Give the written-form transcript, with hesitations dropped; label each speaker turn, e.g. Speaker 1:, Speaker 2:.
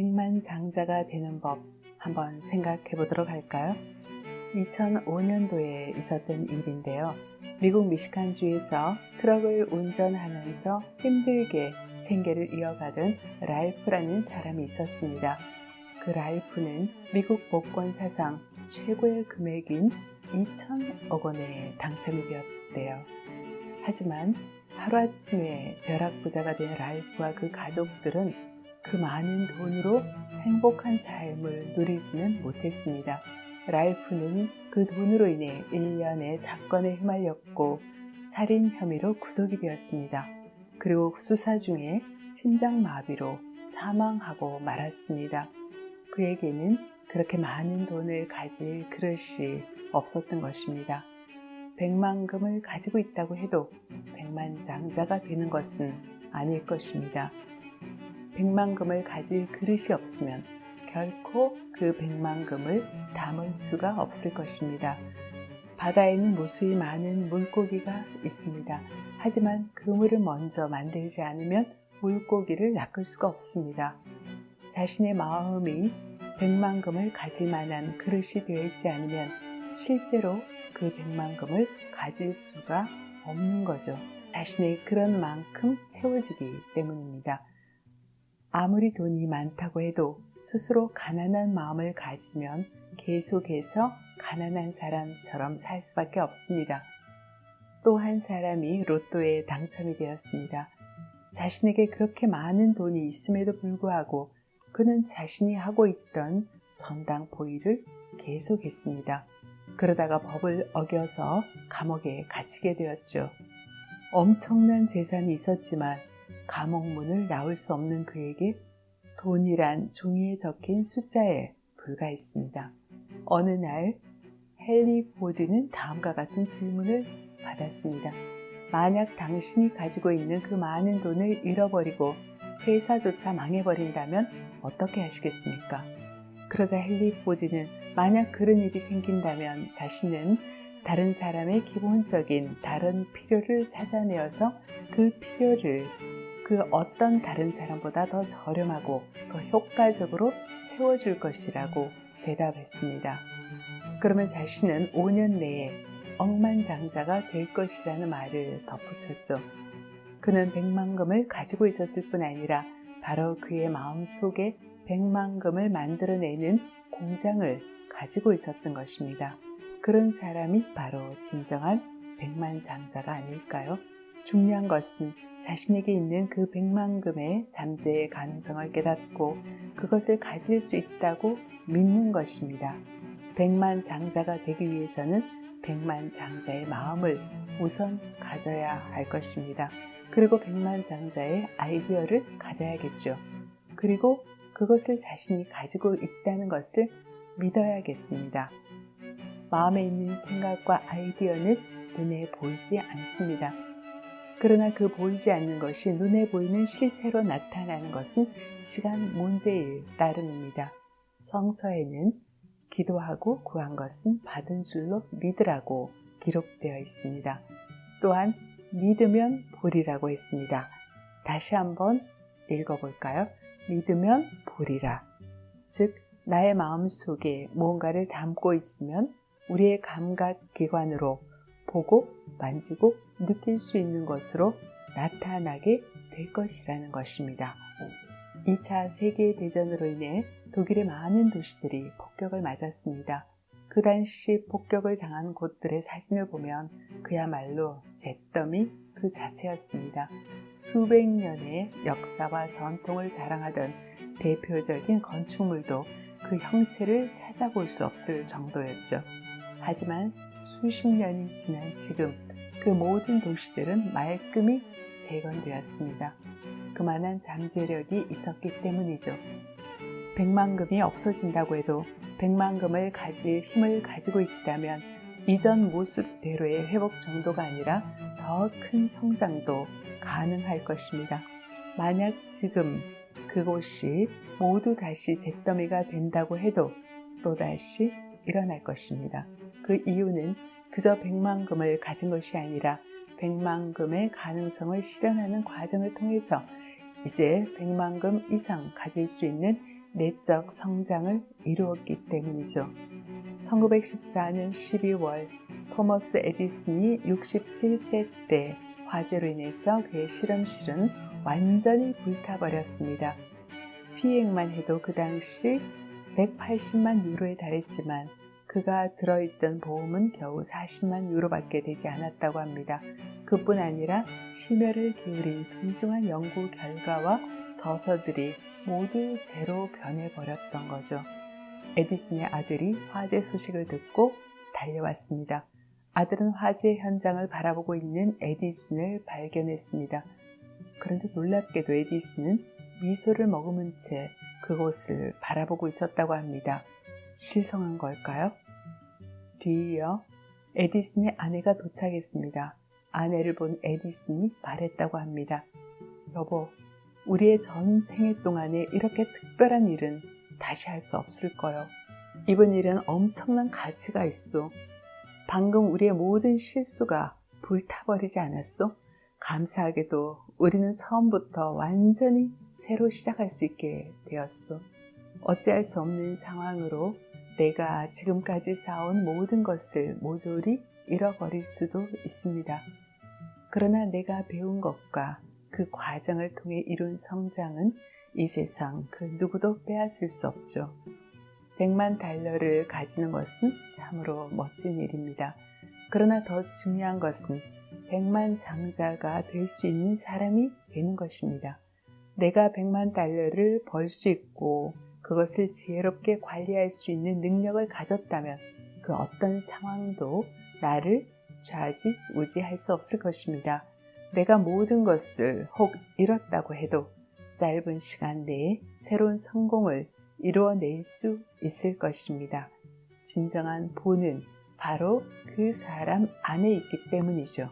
Speaker 1: 백만장자가 되는 법 한번 생각해 보도록 할까요? 2005년도에 있었던 일인데요. 미국 미시간주에서 트럭을 운전하면서 힘들게 생계를 이어가던 랄프라는 사람이 있었습니다. 그 랄프는 미국 복권 사상 최고의 금액인 2천억 원에 당첨이 되었대요. 하지만 하루아침에 벼락부자가 된 랄프와 그 가족들은 그 많은 돈으로 행복한 삶을 누리지는 못했습니다. 랄프는 그 돈으로 인해 일련의 사건에 휘말렸고 살인 혐의로 구속이 되었습니다. 그리고 수사 중에 심장마비로 사망하고 말았습니다. 그에게는 그렇게 많은 돈을 가질 그릇이 없었던 것입니다. 백만금을 가지고 있다고 해도 백만장자가 되는 것은 아닐 것입니다. 백만금을 가질 그릇이 없으면 결코 그 백만금을 담을 수가 없을 것입니다. 바다에는 무수히 많은 물고기가 있습니다. 하지만 그물을 먼저 만들지 않으면 물고기를 낚을 수가 없습니다. 자신의 마음이 백만금을 가질 만한 그릇이 되어 있지 않으면 실제로 그 백만금을 가질 수가 없는 거죠. 자신의 그런 만큼 채워지기 때문입니다. 아무리 돈이 많다고 해도 스스로 가난한 마음을 가지면 계속해서 가난한 사람처럼 살 수밖에 없습니다. 또 한 사람이 로또에 당첨이 되었습니다. 자신에게 그렇게 많은 돈이 있음에도 불구하고 그는 자신이 하고 있던 정당 포위를 계속했습니다. 그러다가 법을 어겨서 감옥에 갇히게 되었죠. 엄청난 재산이 있었지만 감옥 문을 나올 수 없는 그에게 돈이란 종이에 적힌 숫자에 불과했습니다. 어느 날 헨리 포드는 다음과 같은 질문을 받았습니다. 만약 당신이 가지고 있는 그 많은 돈을 잃어버리고 회사조차 망해버린다면 어떻게 하시겠습니까? 그러자 헨리 포드는 만약 그런 일이 생긴다면 자신은 다른 사람의 기본적인 다른 필요를 찾아내어서 그 필요를 그 어떤 다른 사람보다 더 저렴하고 더 효과적으로 채워줄 것이라고 대답했습니다. 그러면 자신은 5년 내에 억만장자가 될 것이라는 말을 덧붙였죠. 그는 백만금을 가지고 있었을 뿐 아니라 바로 그의 마음속에 백만금을 만들어내는 공장을 가지고 있었던 것입니다. 그런 사람이 바로 진정한 백만장자가 아닐까요? 중요한 것은 자신에게 있는 그 백만금의 잠재의 가능성을 깨닫고 그것을 가질 수 있다고 믿는 것입니다. 백만장자가 되기 위해서는 백만장자의 마음을 우선 가져야 할 것입니다. 그리고 백만장자의 아이디어를 가져야겠죠. 그리고 그것을 자신이 가지고 있다는 것을 믿어야겠습니다. 마음에 있는 생각과 아이디어는 눈에 보이지 않습니다. 그러나 그 보이지 않는 것이 눈에 보이는 실체로 나타나는 것은 시간 문제일 따름입니다. 성서에는 기도하고 구한 것은 받은 줄로 믿으라고 기록되어 있습니다. 또한 믿으면 보리라고 했습니다. 다시 한번 읽어볼까요? 믿으면 보리라. 즉 나의 마음속에 무언가를 담고 있으면 우리의 감각기관으로 보고 만지고 느낄 수 있는 것으로 나타나게 될 것이라는 것입니다. 2차 세계대전으로 인해 독일의 많은 도시들이 폭격을 맞았습니다. 그 당시 폭격을 당한 곳들의 사진을 보면 그야말로 잿더미 그 자체였습니다. 수백 년의 역사와 전통을 자랑하던 대표적인 건축물도 그 형체를 찾아볼 수 없을 정도였죠. 하지만 수십 년이 지난 지금 그 모든 도시들은 말끔히 재건되었습니다. 그만한 잠재력이 있었기 때문이죠. 백만금이 없어진다고 해도 백만금을 가질 힘을 가지고 있다면 이전 모습대로의 회복 정도가 아니라 더 큰 성장도 가능할 것입니다. 만약 지금 그곳이 모두 다시 잿더미가 된다고 해도 또다시 일어날 것입니다. 그 이유는 그저 백만금을 가진 것이 아니라 백만금의 가능성을 실현하는 과정을 통해서 이제 백만금 이상 가질 수 있는 내적 성장을 이루었기 때문이죠. 1914년 12월 토머스 에디슨이 67세 때 화재로 인해서 그의 실험실은 완전히 불타버렸습니다. 피해액만 해도 그 당시 180만 유로에 달했지만 그가 들어있던 보험은 겨우 40만 유로밖에 되지 않았다고 합니다. 그뿐 아니라 심혈을 기울인 귀중한 연구 결과와 저서들이 모두 제로 변해버렸던 거죠. 에디슨의 아들이 화재 소식을 듣고 달려왔습니다. 아들은 화재 현장을 바라보고 있는 에디슨을 발견했습니다. 그런데 놀랍게도 에디슨은 미소를 머금은 채 그곳을 바라보고 있었다고 합니다. 실성한 걸까요? 뒤이어 에디슨의 아내가 도착했습니다. 아내를 본 에디슨이 말했다고 합니다. 여보, 우리의 전 생애 동안에 이렇게 특별한 일은 다시 할 수 없을 거요. 이번 일은 엄청난 가치가 있어. 방금 우리의 모든 실수가 불타버리지 않았어? 감사하게도 우리는 처음부터 완전히 새로 시작할 수 있게 되었어. 어찌할 수 없는 상황으로 내가 지금까지 쌓아온 모든 것을 모조리 잃어버릴 수도 있습니다. 그러나 내가 배운 것과 그 과정을 통해 이룬 성장은 이 세상 그 누구도 빼앗을 수 없죠. 100만 달러를 가지는 것은 참으로 멋진 일입니다. 그러나 더 중요한 것은 100만 장자가 될 수 있는 사람이 되는 것입니다. 내가 100만 달러를 벌 수 있고 그것을 지혜롭게 관리할 수 있는 능력을 가졌다면 그 어떤 상황도 나를 좌지우지할 수 없을 것입니다. 내가 모든 것을 혹 잃었다고 해도 짧은 시간 내에 새로운 성공을 이루어낼 수 있을 것입니다. 진정한 본은 바로 그 사람 안에 있기 때문이죠.